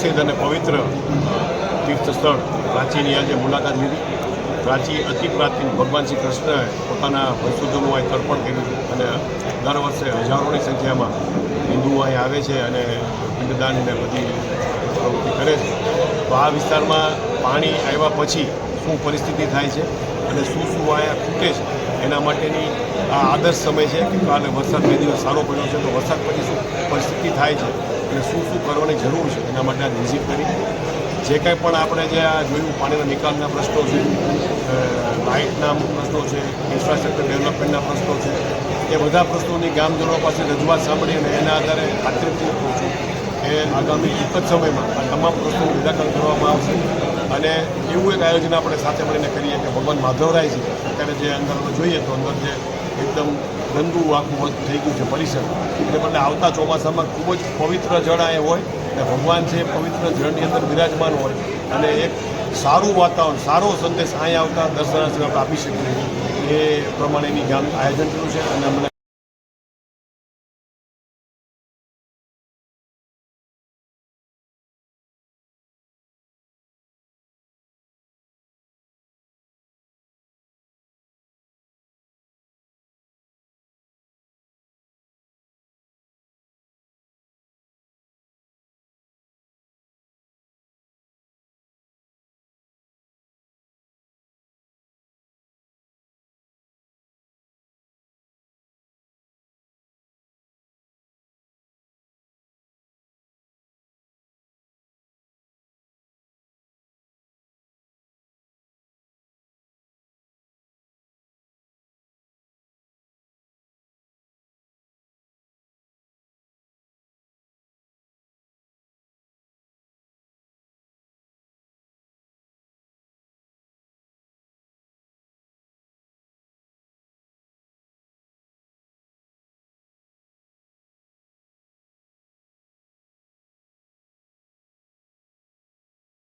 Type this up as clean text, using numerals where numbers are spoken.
પ્રસિદ્ધ અને પવિત્ર તીર્થ સ્થળ પ્રાચીની આજે મુલાકાત લીધી। અતિ પ્રાચીન ભગવાન શ્રી કૃષ્ણએ પોતાના વંશજોનું અહીં તર્પણ કર્યું છે અને દર વર્ષે હજારોની સંખ્યામાં હિન્દુઓ અહીં આવે છે અને પિંડદાન અને બધી પ્રવૃત્તિ કરે છે। તો આ વિસ્તારમાં પાણી આવ્યા પછી શું પરિસ્થિતિ થાય છે અને શું અહીંયા ખૂટે છે એના માટેની આ આદર્શ સમય છે કે કાલે વરસાદ 2 દિવસ સારો પડ્યો છે, તો વરસાદ પછી શું પરિસ્થિતિ થાય છે અને શું કરવાની જરૂર છે એના માટે આ વિઝિટ કરી। જે કંઈ પણ આપણે જે આ જોયું પાણીના નિકાલના પ્રશ્નો છે, લાઇટના પ્રશ્નો છે, ઇન્ફ્રાસ્ટ્રક્ચર ડેવલપમેન્ટના પ્રશ્નો છે, એ બધા પ્રશ્નોની ગામજનો પાસે રજૂઆત સાંભળી અને એના આધારે ખાતરીપૂર્વક કહું છું કે આગામી એક જ સમયમાં આ તમામ પ્રશ્નોનું નિરાકરણ કરવામાં આવશે। અને એવું એક આયોજન આપણે સાથે મળીને કરીએ કે ભગવાન માધવરાયજી અત્યારે જે અંદર જોઈએ તો અંદર જે એકદમ ગંદુ આખું થઈ ગયું છે પરિસર, એને બદલે આવતા ચોમાસામાં ખૂબ જ પવિત્ર જળ અહીંયા હોય અને ભગવાન છે પવિત્ર જળની અંદર બિરાજમાન હોય અને એક સારું વાતાવરણ, સારો સંદેશ અહીંયા આવતા દર્શનાર્થીઓ આપણે આપી શકીએ એ પ્રમાણેની ગામ આયોજન કર્યું છે અને અમને